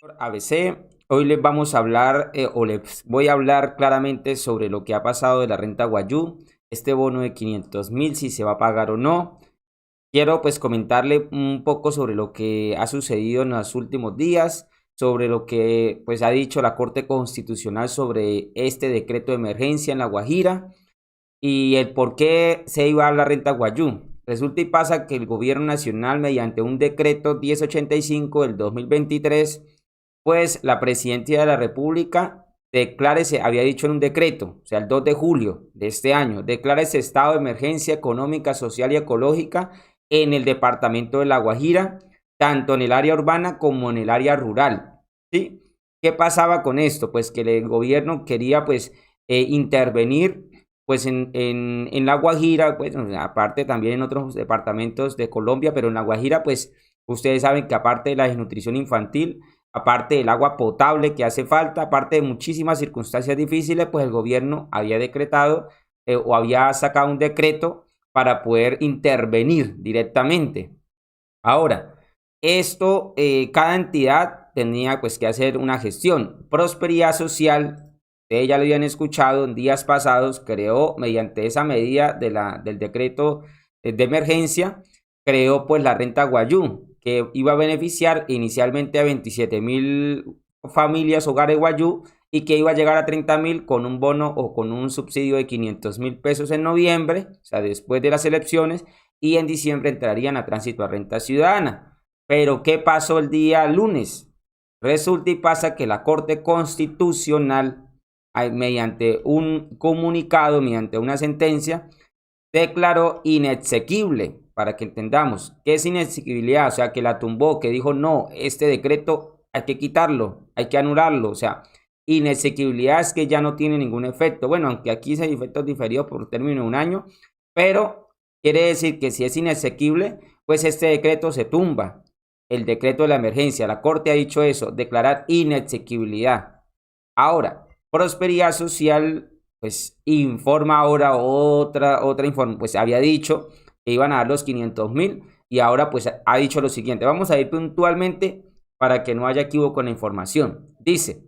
ABC. Hoy les vamos a hablar o les voy a hablar claramente sobre lo que ha pasado de la renta Guayú, este bono de 500.000, si se va a pagar o no. Quiero pues comentarle un poco sobre lo que ha sucedido en los últimos días, sobre lo que pues ha dicho la Corte Constitucional sobre este decreto de emergencia en La Guajira y el por qué se iba a la renta Guayú. Resulta y pasa que el gobierno nacional, mediante un decreto 1085 del 2023, pues la presidencia de la República declárese, había dicho en un decreto, o sea, el 2 de julio de este año, declara ese estado de emergencia económica, social y ecológica en el departamento de La Guajira, tanto en el área urbana como en el área rural. ¿Sí? ¿Qué pasaba con esto? Pues que el gobierno quería pues intervenir pues en La Guajira, pues aparte también en otros departamentos de Colombia, pero en La Guajira pues ustedes saben que aparte de la desnutrición infantil, aparte del agua potable que hace falta, aparte de muchísimas circunstancias difíciles, pues el gobierno había decretado o había sacado un decreto para poder intervenir directamente. Ahora, esto, cada entidad tenía pues que hacer una gestión. Prosperidad Social, ustedes ya lo habían escuchado en días pasados, creó mediante esa medida del decreto de emergencia, creó pues la renta Guayú, que iba a beneficiar inicialmente a 27.000 familias, hogares Guayú, y que iba a llegar a 30.000 con un bono o con un subsidio de 500.000 pesos en noviembre, o sea, después de las elecciones, y en diciembre entrarían a tránsito a renta ciudadana. Pero ¿qué pasó el día lunes? Resulta y pasa que la Corte Constitucional, mediante un comunicado, mediante una sentencia, declaró inexequible, para que entendamos qué es inexequibilidad, o sea, que la tumbó, que dijo, no, este decreto hay que quitarlo, hay que anularlo, o sea, inexequibilidad es que ya no tiene ningún efecto. Bueno, aunque aquí se hay efectos diferidos por término de un año, pero quiere decir que si es inexequible, pues este decreto se tumba. El decreto de la emergencia, la Corte ha dicho eso, declarar inexequibilidad. Ahora, Prosperidad Social, pues informa ahora otra informa, pues había dicho que iban a dar los 500.000 y ahora pues ha dicho lo siguiente. Vamos a ir puntualmente para que no haya equívoco en la información. Dice,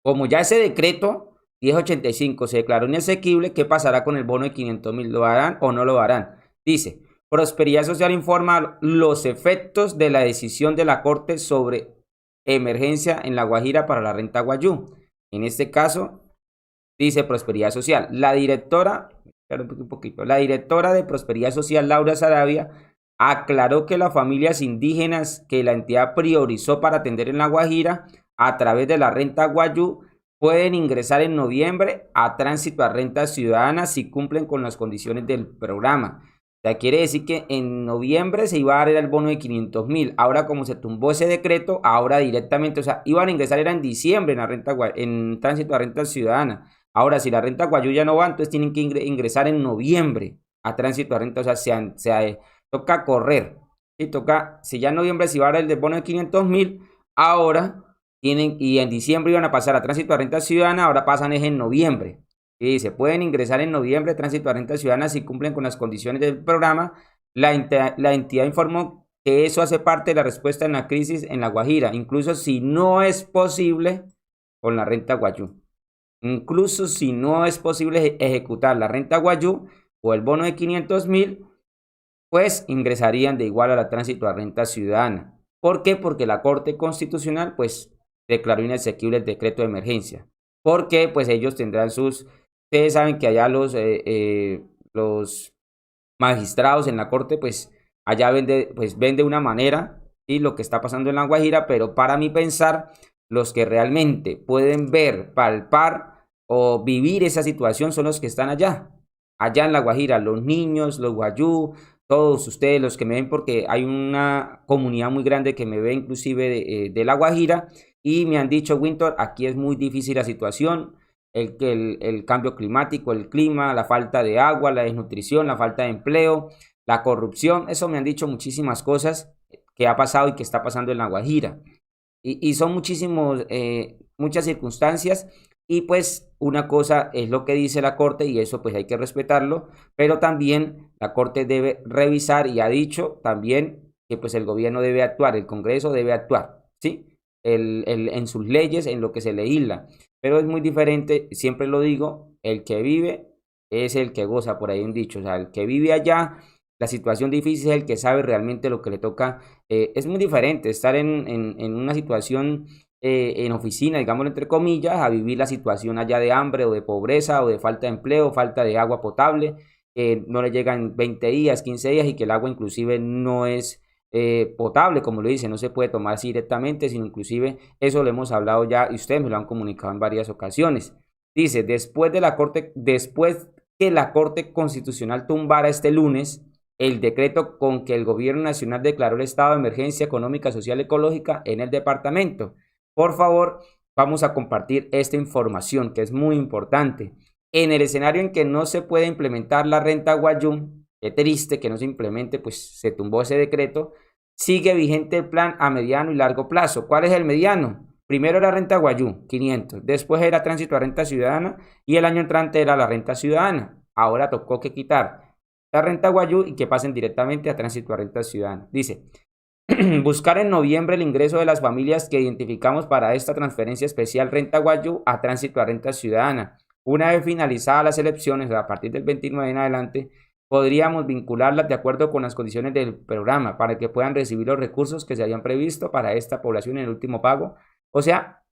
como ya ese decreto 1085 se declaró inasequible, ¿qué pasará con el bono de 500.000? ¿Lo harán o no lo harán? Dice, Prosperidad Social informa los efectos de la decisión de la Corte sobre emergencia en La Guajira para la renta Guayú. En este caso, dice Prosperidad Social. La directora de Prosperidad Social, Laura Sarabia, aclaró que las familias indígenas que la entidad priorizó para atender en La Guajira a través de la renta Guayú pueden ingresar en noviembre a tránsito a renta ciudadana si cumplen con las condiciones del programa. O sea, quiere decir que en noviembre se iba a dar el bono de 500.000. Ahora, como se tumbó ese decreto, ahora directamente, o sea, iban a ingresar era en diciembre en la renta, en tránsito a renta ciudadana. Ahora, si la renta Guayú ya no va, entonces tienen que ingresar en noviembre a tránsito a renta, o sea, toca correr. Y toca, si ya en noviembre se iba a dar el bono de 500.000, ahora tienen, y en diciembre iban a pasar a tránsito a renta ciudadana, ahora pasan es en noviembre. Y dice, pueden ingresar en noviembre tránsito a renta ciudadana si cumplen con las condiciones del programa. La entidad informó que eso hace parte de la respuesta en la crisis en La Guajira, incluso si no es posible con la renta Guayú. Incluso si no es posible ejecutar la renta Guayú o el bono de 500.000, pues ingresarían de igual a la tránsito a renta ciudadana. ¿Por qué? Porque la Corte Constitucional pues declaró inasequible el decreto de emergencia. Porque pues ellos tendrán sus... Ustedes saben que allá los magistrados en la Corte pues allá ven de una manera, ¿sí?, lo que está pasando en La Guajira, pero para mi pensar, los que realmente pueden ver, palpar o vivir esa situación son los que están allá en La Guajira, los niños, los guayú, todos ustedes, los que me ven, porque hay una comunidad muy grande que me ve inclusive de La Guajira y me han dicho, Winter, aquí es muy difícil la situación, el cambio climático, el clima, la falta de agua, la desnutrición, la falta de empleo, la corrupción, eso me han dicho muchísimas cosas que ha pasado y que está pasando en La Guajira. Y son muchas circunstancias y pues una cosa es lo que dice la Corte y eso pues hay que respetarlo, pero también la Corte debe revisar y ha dicho también que pues el gobierno debe actuar, el Congreso debe actuar, ¿sí? en sus leyes, en lo que se legisla. Pero es muy diferente, siempre lo digo, el que vive es el que goza, por ahí un dicho, o sea, el que vive allá, la situación difícil es el que sabe realmente lo que le toca. Es muy diferente estar en una situación en oficina, digámoslo entre comillas, a vivir la situación allá de hambre o de pobreza o de falta de empleo, falta de agua potable, que no le llegan 20 días, 15 días y que el agua inclusive no es potable, como lo dice, no se puede tomar así directamente, sino inclusive eso lo hemos hablado ya y ustedes me lo han comunicado en varias ocasiones. Dice, después que la Corte Constitucional tumbara este lunes el decreto con que el gobierno nacional declaró el estado de emergencia económica, social y ecológica en el departamento. Por favor, vamos a compartir esta información que es muy importante. En el escenario en que no se puede implementar la renta Guayú, qué triste que no se implemente, pues se tumbó ese decreto, sigue vigente el plan a mediano y largo plazo. ¿Cuál es el mediano? Primero era renta Guayú, 500, después era tránsito a renta ciudadana y el año entrante era la renta ciudadana. Ahora tocó que quitar la renta Guayú y que pasen directamente a tránsito a renta ciudadana. Dice, buscar en noviembre el ingreso de las familias que identificamos para esta transferencia especial renta Guayú a tránsito a renta ciudadana. Una vez finalizadas las elecciones, a partir del 29 en adelante, podríamos vincularlas de acuerdo con las condiciones del programa para que puedan recibir los recursos que se habían previsto para esta población en el último pago. O sea,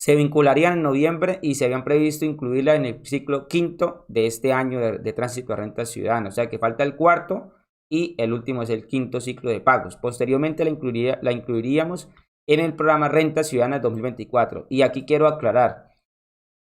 se vincularían en noviembre y se habían previsto incluirla en el ciclo quinto de este año de tránsito a renta ciudadana. O sea que falta el cuarto y el último es el quinto ciclo de pagos. Posteriormente la incluiríamos en el programa Renta Ciudadana 2024. Y aquí quiero aclarar,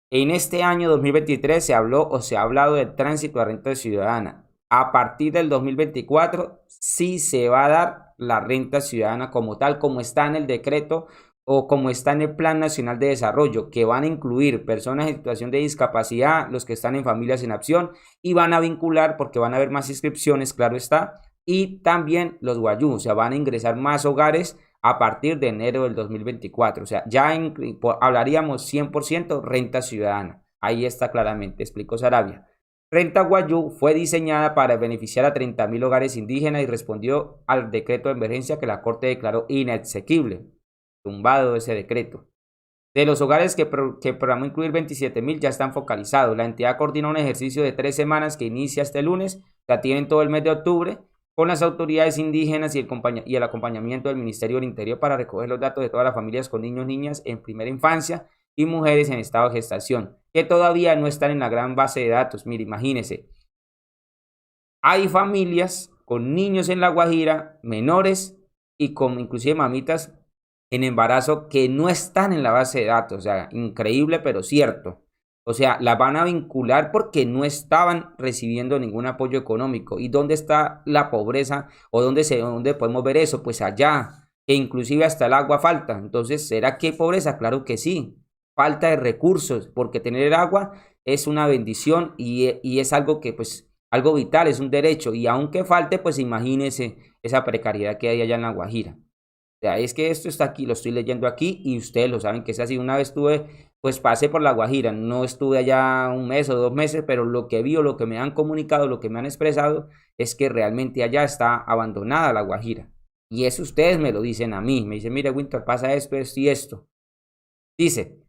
en este año 2023 se habló o se ha hablado del tránsito a renta ciudadana. A partir del 2024 sí se va a dar la renta ciudadana como tal, como está en el decreto o como está en el Plan Nacional de Desarrollo, que van a incluir personas en situación de discapacidad, los que están en familias en acción, y van a vincular, porque van a haber más inscripciones, claro está, y también los guayú, o sea, van a ingresar más hogares a partir de enero del 2024. O sea, ya hablaríamos 100% renta ciudadana. Ahí está claramente, explicó Sarabia. Renta Guayú fue diseñada para beneficiar a 30.000 hogares indígenas y respondió al decreto de emergencia que la Corte declaró inexequible. Tumbado ese decreto. De los hogares que programó incluir 27.000 ya están focalizados. La entidad coordina un ejercicio de 3 semanas que inicia este lunes, la tienen todo el mes de octubre, con las autoridades indígenas y el acompañamiento del Ministerio del Interior para recoger los datos de todas las familias con niños, niñas en primera infancia y mujeres en estado de gestación, que todavía no están en la gran base de datos. Mire, imagínese, hay familias con niños en La Guajira, menores y con inclusive mamitas en embarazo que no están en la base de datos. O sea, increíble pero cierto. O sea, las van a vincular porque no estaban recibiendo ningún apoyo económico. ¿Y dónde está la pobreza? ¿O dónde podemos ver eso? Pues allá, que inclusive hasta el agua falta. Entonces, ¿será que hay pobreza? Claro que sí. Falta de recursos, porque tener agua es una bendición y es algo que, pues, algo vital, es un derecho. Y aunque falte, pues imagínese esa precariedad que hay allá en La Guajira. O sea, es que esto está aquí, lo estoy leyendo aquí y ustedes lo saben que es así. Una vez pues pasé por La Guajira, no estuve allá un mes o 2 meses, pero lo que vi o lo que me han comunicado, lo que me han expresado, es que realmente allá está abandonada La Guajira. Y eso ustedes me lo dicen a mí. Me dicen, mire, Winter, pasa esto, esto y esto. Dice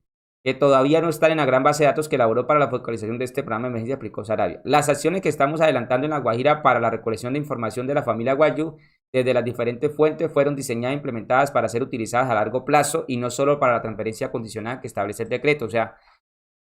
que todavía no están en la gran base de datos que elaboró para la focalización de este programa de emergencia, aplicó Sarabia. Las acciones que estamos adelantando en La Guajira para la recolección de información de la familia Guayú desde las diferentes fuentes fueron diseñadas e implementadas para ser utilizadas a largo plazo y no solo para la transferencia condicional que establece el decreto. O sea,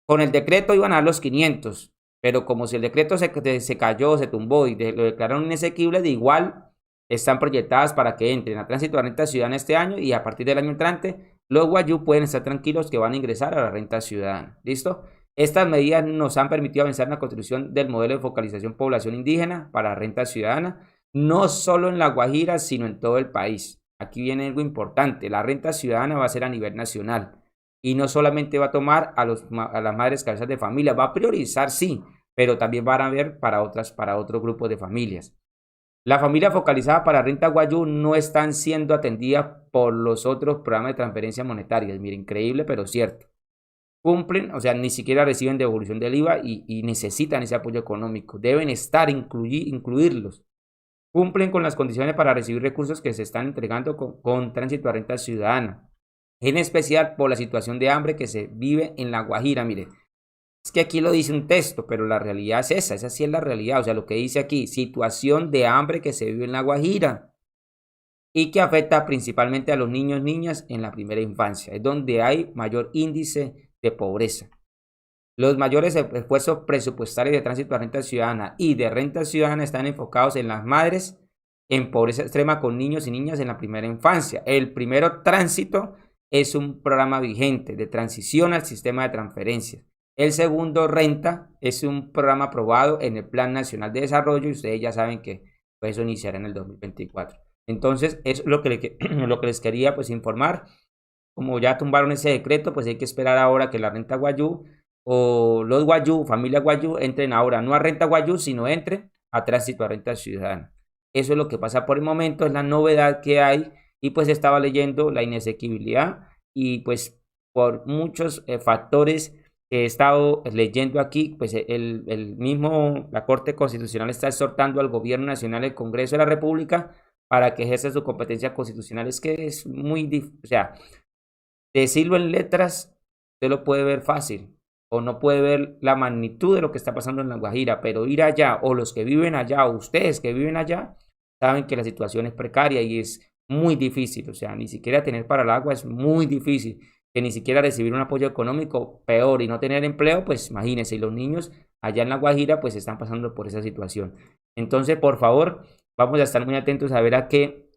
con el decreto iban a dar los 500, pero como si el decreto se cayó, se tumbó y lo declararon inasequible, de igual están proyectadas para que entren a tránsito a renta ciudadana este año y a partir del año entrante los guayú pueden estar tranquilos que van a ingresar a la renta ciudadana. ¿Listo? Estas medidas nos han permitido avanzar en la construcción del modelo de focalización población indígena para la renta ciudadana, no solo en La Guajira, sino en todo el país. Aquí viene algo importante, la renta ciudadana va a ser a nivel nacional y no solamente va a tomar a las madres cabezas de familia, va a priorizar sí, pero también van a ver para otros grupos de familias. La familia focalizada para renta guayú no están siendo atendidas por los otros programas de transferencias monetarias. Mira, increíble, pero cierto. Cumplen, o sea, ni siquiera reciben devolución del IVA y necesitan ese apoyo económico. Deben estar, incluirlos. Cumplen con las condiciones para recibir recursos que se están entregando con tránsito a renta ciudadana. en especial por la situación de hambre que se vive en La Guajira. Mire, es que aquí lo dice un texto, pero la realidad es esa sí es la realidad. O sea, lo que dice aquí, situación de hambre que se vive en La Guajira y que afecta principalmente a los niños, niñas en la primera infancia. Es donde hay mayor índice de pobreza. Los mayores esfuerzos presupuestarios de tránsito a renta ciudadana y de renta ciudadana están enfocados en las madres en pobreza extrema con niños y niñas en la primera infancia. El primero, tránsito, es un programa vigente de transición al sistema de transferencias. El segundo, renta, es un programa aprobado en el Plan Nacional de Desarrollo y ustedes ya saben que pues, eso iniciará en el 2024. Entonces, es lo que, lo que les quería pues informar. Como ya tumbaron ese decreto, pues hay que esperar ahora que la renta Guayú o los Guayú, familia Guayú, entren ahora no a renta Guayú, sino entren a tránsito a renta ciudadana. Eso es lo que pasa por el momento, es la novedad que hay y pues estaba leyendo la inasequibilidad y pues por muchos factores que he estado leyendo aquí, pues el mismo, la Corte Constitucional está exhortando al Gobierno Nacional, el Congreso de la República, para que ejerza su competencia constitucional. Es que es muy difícil, o sea, decirlo en letras, usted lo puede ver fácil o no puede ver la magnitud de lo que está pasando en La Guajira, pero ir allá o los que viven allá o ustedes que viven allá saben que la situación es precaria y es muy difícil, o sea, ni siquiera tener para el agua es muy difícil, que ni siquiera recibir un apoyo económico peor y no tener empleo, pues imagínense, y los niños allá en La Guajira pues están pasando por esa situación. Entonces, por favor, vamos a estar muy atentos a ver a qué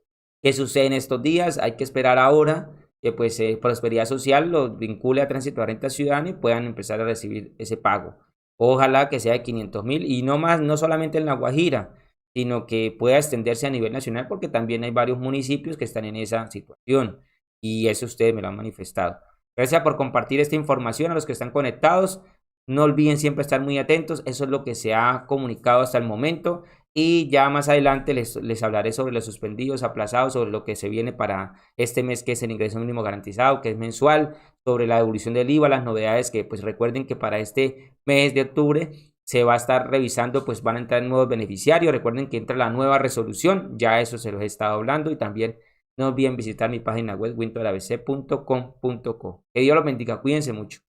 sucede en estos días, hay que esperar ahora que pues Prosperidad Social los vincule a tránsito a renta ciudadana y puedan empezar a recibir ese pago. Ojalá que sea de 500.000 y no más, no solamente en La Guajira, sino que pueda extenderse a nivel nacional porque también hay varios municipios que están en esa situación y eso ustedes me lo han manifestado. Gracias por compartir esta información a los que están conectados. No olviden siempre estar muy atentos, eso es lo que se ha comunicado hasta el momento y ya más adelante les hablaré sobre los suspendidos, aplazados, sobre lo que se viene para este mes que es el ingreso mínimo garantizado, que es mensual, sobre la devolución del IVA, las novedades que pues recuerden que para este mes de octubre se va a estar revisando, pues van a entrar nuevos beneficiarios, recuerden que entra la nueva resolución, ya eso se los he estado hablando y también no olviden visitar mi página web wintorabc.com.co. Que Dios los bendiga, cuídense mucho.